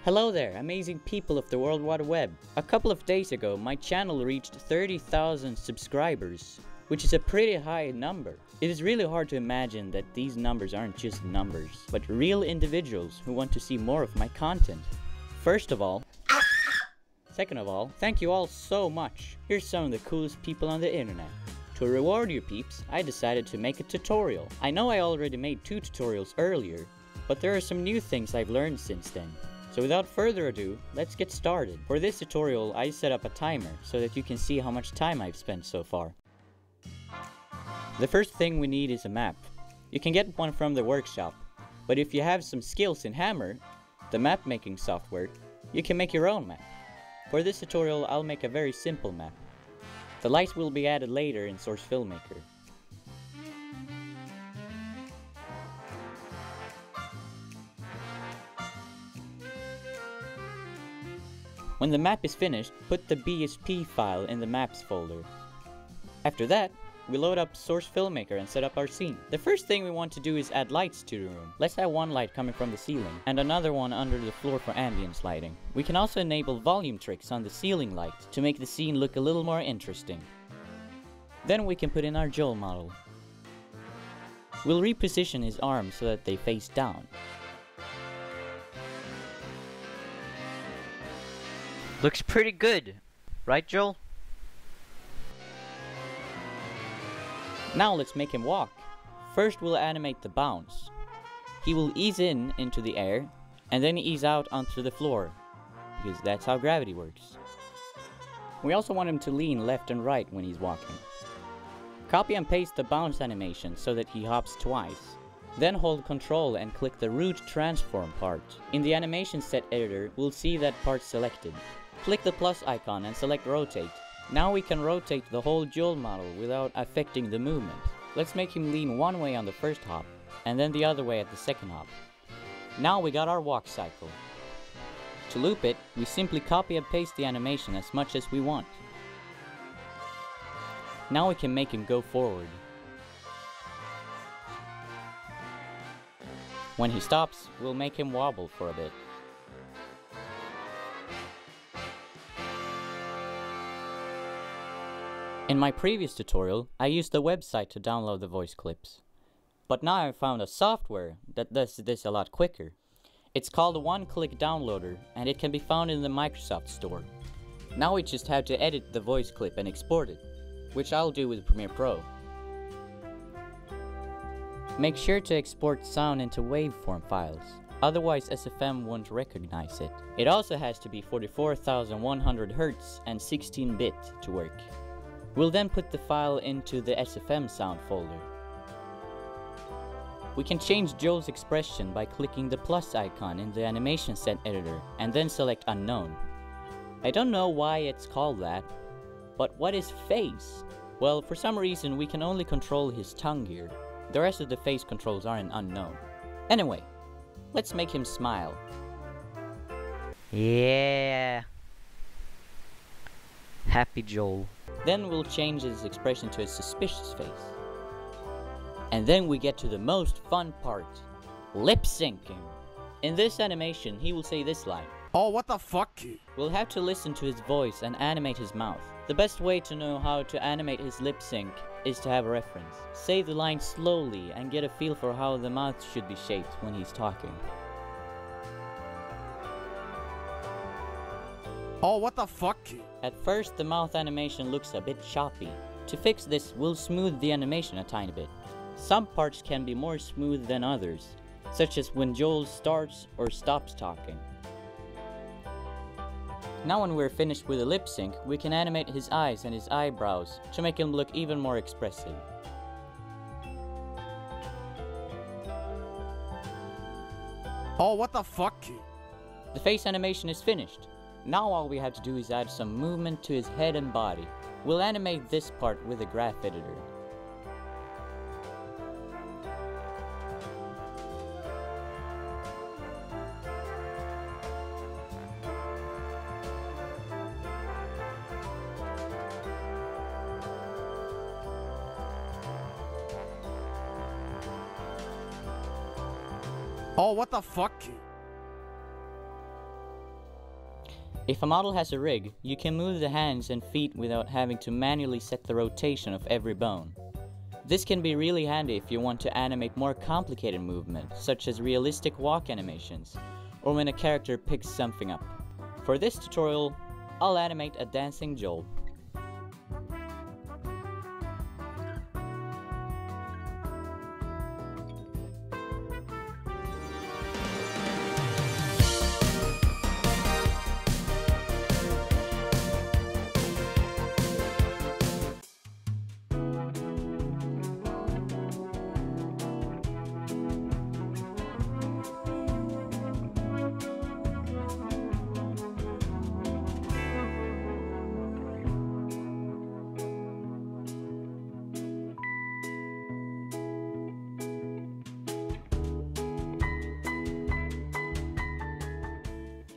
Hello there, amazing people of the World Wide Web. A couple of days ago, my channel reached 30,000 subscribers, which is a pretty high number. It is really hard to imagine that these numbers aren't just numbers, but real individuals who want to see more of my content. First of all, second of all, thank you all so much. Here's some of the coolest people on the internet. To reward you peeps, I decided to make a tutorial. I know I already made 2 tutorials earlier, but there are some new things I've learned since then. So without further ado, let's get started. For this tutorial, I set up a timer so that you can see how much time I've spent so far. The first thing we need is a map. You can get one from the workshop, but if you have some skills in Hammer, the map making software, you can make your own map. For this tutorial, I'll make a very simple map. The lights will be added later in Source Filmmaker. When the map is finished, put the BSP file in the Maps folder. After that, we load up Source Filmmaker and set up our scene. The first thing we want to do is add lights to the room. Let's have one light coming from the ceiling, and another one under the floor for ambience lighting. We can also enable volume tricks on the ceiling light to make the scene look a little more interesting. Then we can put in our Joel model. We'll reposition his arms so that they face down. Looks pretty good, right Joel? Now let's make him walk. First we'll animate the bounce. He will ease into the air, and then ease out onto the floor, because that's how gravity works. We also want him to lean left and right when he's walking. Copy and paste the bounce animation so that he hops twice. Then hold Ctrl and click the root transform part. In the animation set editor, we'll see that part selected. Click the plus icon and select rotate. Now we can rotate the whole Joel model without affecting the movement. Let's make him lean one way on the first hop, and then the other way at the second hop. Now we got our walk cycle. To loop it, we simply copy and paste the animation as much as we want. Now we can make him go forward. When he stops, we'll make him wobble for a bit. In my previous tutorial, I used the website to download the voice clips. But now I've found a software that does this a lot quicker. It's called a one-click downloader, and it can be found in the Microsoft Store. Now we just have to edit the voice clip and export it, which I'll do with Premiere Pro. Make sure to export sound into waveform files, otherwise SFM won't recognize it. It also has to be 44,100 Hz and 16-bit to work. We'll then put the file into the SFM sound folder. We can change Joel's expression by clicking the plus icon in the animation set editor and then select unknown. I don't know why it's called that, but what is face? Well, for some reason we can only control his tongue here. The rest of the face controls are in unknown. Anyway, let's make him smile. Yeah. Happy Joel. Then we'll change his expression to a suspicious face. And then we get to the most fun part, lip syncing. In this animation, he will say this line. Oh, what the fuck? We'll have to listen to his voice and animate his mouth. The best way to know how to animate his lip sync is to have a reference. Say the line slowly and get a feel for how the mouth should be shaped when he's talking. Oh, what the fuck? At first, the mouth animation looks a bit choppy. To fix this, we'll smooth the animation a tiny bit. Some parts can be more smooth than others, such as when Joel starts or stops talking. Now when we're finished with the lip sync, we can animate his eyes and his eyebrows to make him look even more expressive. Oh, what the fuck? The face animation is finished. Now all we have to do is add some movement to his head and body. We'll animate this part with a graph editor. Oh, what the fuck? If a model has a rig, you can move the hands and feet without having to manually set the rotation of every bone. This can be really handy if you want to animate more complicated movements, such as realistic walk animations, or when a character picks something up. For this tutorial, I'll animate a dancing Joel.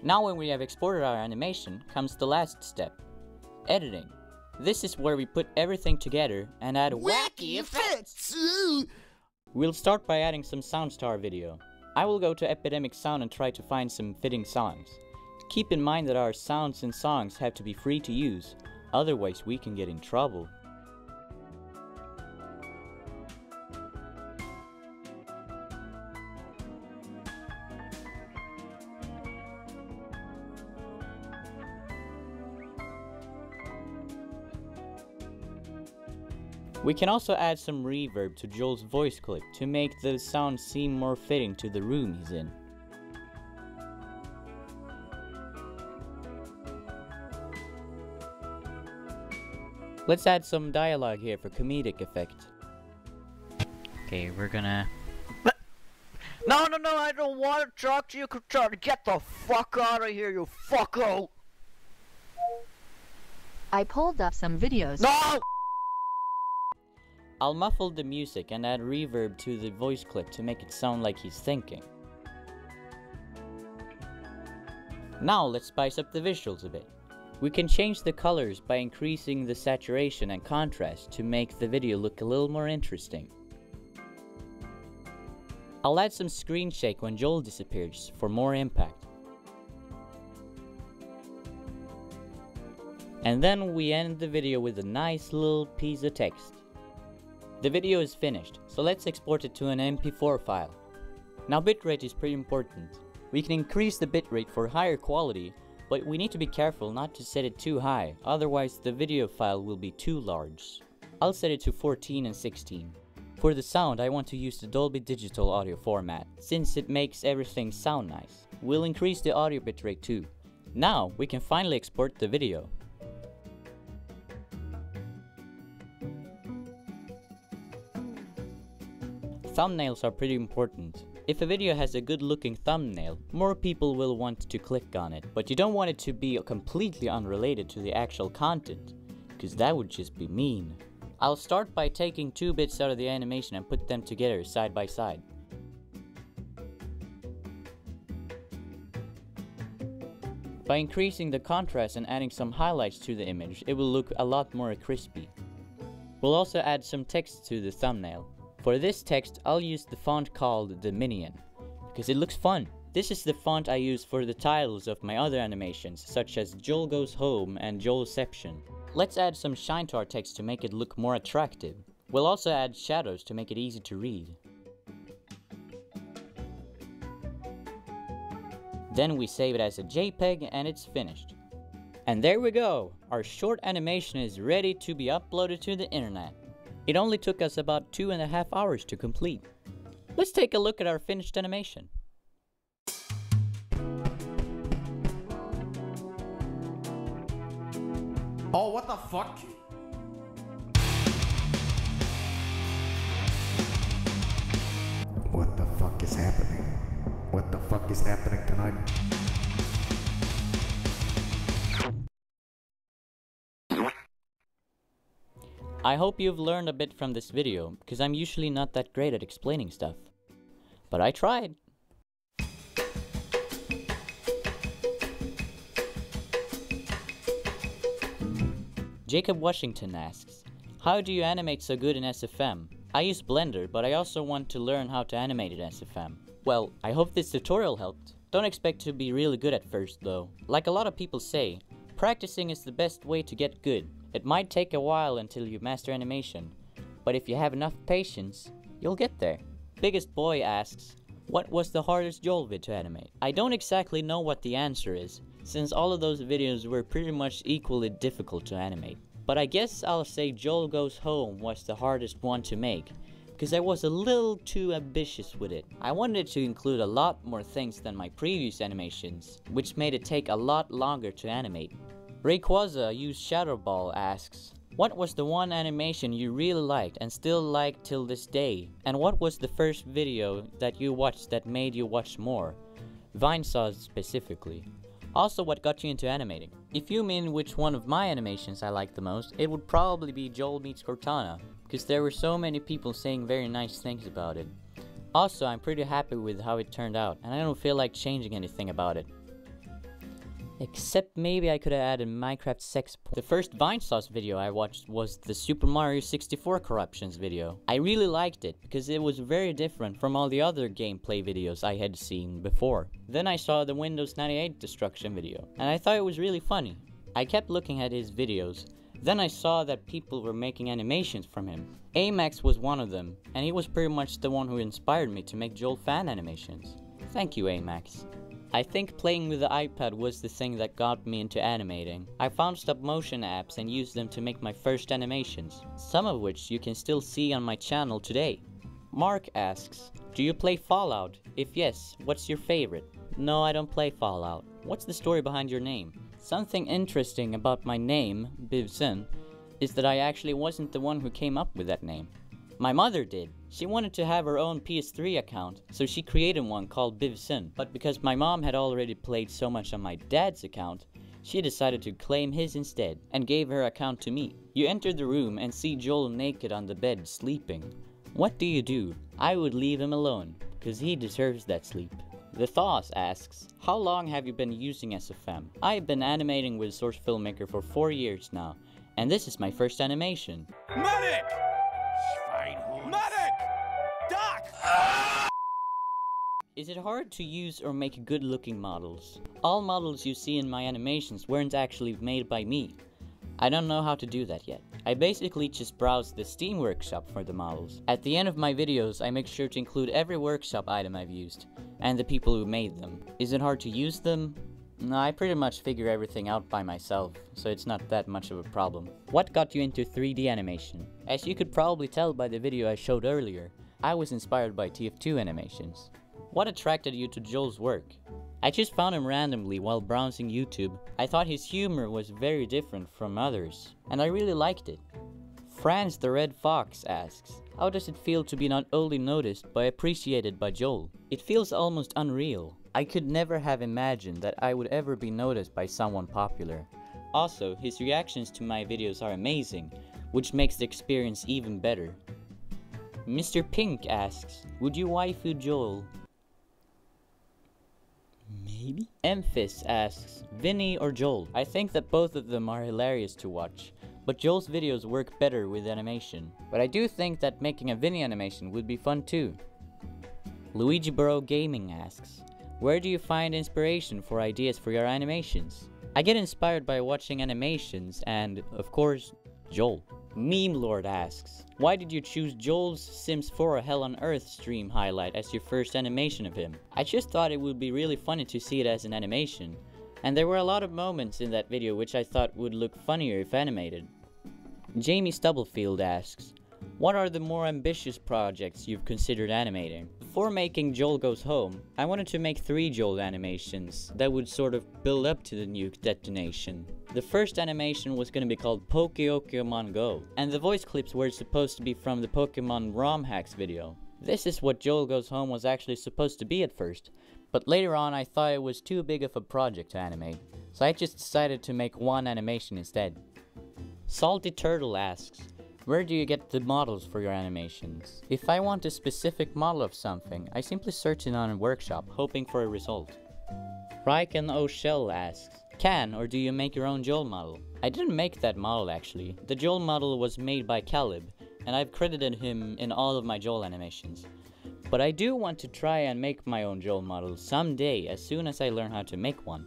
Now when we have exported our animation, comes the last step, editing. This is where we put everything together and add wacky effects! We'll start by adding some sounds to our video. I will go to Epidemic Sound and try to find some fitting songs. Keep in mind that our sounds and songs have to be free to use, otherwise we can get in trouble. We can also add some reverb to Joel's voice clip to make the sound seem more fitting to the room he's in. Let's add some dialogue here for comedic effect. Okay, we're gonna... No, I don't want to talk to you, Tootoral. Get the fuck out of here, you fucko! I pulled up some videos. No! I'll muffle the music and add reverb to the voice clip to make it sound like he's thinking. Now let's spice up the visuals a bit. We can change the colors by increasing the saturation and contrast to make the video look a little more interesting. I'll add some screen shake when Joel disappears for more impact. And then we end the video with a nice little piece of text. The video is finished, so let's export it to an MP4 file. Now bitrate is pretty important. We can increase the bitrate for higher quality, but we need to be careful not to set it too high, otherwise the video file will be too large. I'll set it to 14 and 16. For the sound, I want to use the Dolby Digital audio format, since it makes everything sound nice. We'll increase the audio bitrate too. Now we can finally export the video. Thumbnails are pretty important. If a video has a good looking thumbnail, more people will want to click on it, but you don't want it to be completely unrelated to the actual content, because that would just be mean. I'll start by taking 2 bits out of the animation and put them together side by side. By increasing the contrast and adding some highlights to the image, it will look a lot more crispy. We'll also add some text to the thumbnail. For this text, I'll use the font called the Minion, because it looks fun. This is the font I use for the titles of my other animations, such as Joel Goes Home and Joelception. Let's add some shine to our text to make it look more attractive. We'll also add shadows to make it easy to read. Then we save it as a JPEG and it's finished. And there we go! Our short animation is ready to be uploaded to the internet. It only took us about 2.5 hours to complete. Let's take a look at our finished animation. Oh, what the fuck? What the fuck is happening? What the fuck is happening tonight? I hope you've learned a bit from this video, because I'm usually not that great at explaining stuff. But I tried. Jacob Washington asks, how do you animate so good in SFM? I use Blender, but I also want to learn how to animate in SFM. Well, I hope this tutorial helped. Don't expect to be really good at first though. Like a lot of people say, practicing is the best way to get good. It might take a while until you master animation, but if you have enough patience, you'll get there. Biggest Boy asks, what was the hardest Joel vid to animate? I don't exactly know what the answer is, since all of those videos were pretty much equally difficult to animate. But I guess I'll say Joel Goes Home was the hardest one to make, because I was a little too ambitious with it. I wanted it to include a lot more things than my previous animations, which made it take a lot longer to animate. Rayquaza used Shadow Ball asks, what was the one animation you really liked and still like till this day? And what was the first video that you watched that made you watch more? Vinesauce specifically. Also, what got you into animating? If you mean which one of my animations I liked the most, it would probably be Joel Meets Cortana, because there were so many people saying very nice things about it. Also, I'm pretty happy with how it turned out, and I don't feel like changing anything about it. Except maybe I could have added Minecraft sex porn. The first Vinesauce video I watched was the Super Mario 64 corruptions video. I really liked it because it was very different from all the other gameplay videos I had seen before. Then I saw the Windows 98 destruction video, and I thought it was really funny. I kept looking at his videos. Then I saw that people were making animations from him. Amax was one of them, and he was pretty much the one who inspired me to make Joel fan animations. Thank you, Amax. I think playing with the iPad was the thing that got me into animating. I found stop motion apps and used them to make my first animations, some of which you can still see on my channel today. Mark asks, do you play Fallout? If yes, what's your favorite? No, I don't play Fallout. What's the story behind your name? Something interesting about my name, Bivsun, is that I actually wasn't the one who came up with that name. My mother did. She wanted to have her own PS3 account, so she created one called Bivsun. But because my mom had already played so much on my dad's account, she decided to claim his instead, and gave her account to me. You enter the room and see Joel naked on the bed sleeping. What do you do? I would leave him alone, because he deserves that sleep. The Thaws asks, how long have you been using SFM? I have been animating with Source Filmmaker for 4 years now, and this is my first animation. Medic! Medic! Doc! Is it hard to use or make good looking models? All models you see in my animations weren't actually made by me. I don't know how to do that yet. I basically just browse the Steam workshop for the models. At the end of my videos, I make sure to include every workshop item I've used, and the people who made them. Is it hard to use them? No, I pretty much figure everything out by myself, so it's not that much of a problem. What got you into 3D animation? As you could probably tell by the video I showed earlier, I was inspired by TF2 animations. What attracted you to Joel's work? I just found him randomly while browsing YouTube. I thought his humor was very different from others, and I really liked it. Franz the Red Fox asks, how does it feel to be not only noticed but appreciated by Joel? It feels almost unreal. I could never have imagined that I would ever be noticed by someone popular. Also, his reactions to my videos are amazing, which makes the experience even better. Mr. Pink asks, would you waifu Joel? Maybe? Emphis asks, Vinny or Joel? I think that both of them are hilarious to watch, but Joel's videos work better with animation. But I do think that making a Vinny animation would be fun too. Luigi Bro Gaming asks, where do you find inspiration for ideas for your animations? I get inspired by watching animations and, of course, Joel. Meme Lord asks, why did you choose Joel's Sims 4 Hell on Earth stream highlight as your first animation of him? I just thought it would be really funny to see it as an animation, and there were a lot of moments in that video which I thought would look funnier if animated. Jamie Stubblefield asks, what are the more ambitious projects you've considered animating? Before making Joel Goes Home, I wanted to make 3 Joel animations that would sort of build up to the nuke detonation. The first animation was going to be called Pokemon Go, and the voice clips were supposed to be from the Pokemon ROM hacks video. This is what Joel Goes Home was actually supposed to be at first, but later on I thought it was too big of a project to animate, so I just decided to make 1 animation instead. Salty Turtle asks, where do you get the models for your animations? If I want a specific model of something, I simply search it on a workshop, hoping for a result. Ryken O'Shell asks, can or do you make your own Joel model? I didn't make that model actually. The Joel model was made by Caleb, and I've credited him in all of my Joel animations. But I do want to try and make my own Joel model someday, as soon as I learn how to make one.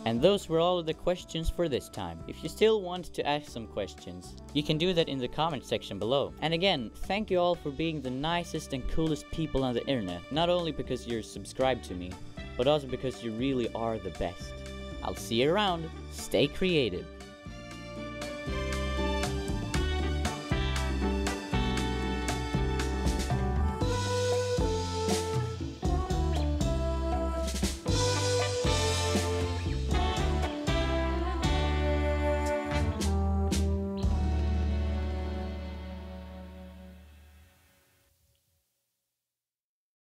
And those were all of the questions for this time. If you still want to ask some questions, you can do that in the comment section below. And again, thank you all for being the nicest and coolest people on the internet. Not only because you're subscribed to me, but also because you really are the best. I'll see you around. Stay creative.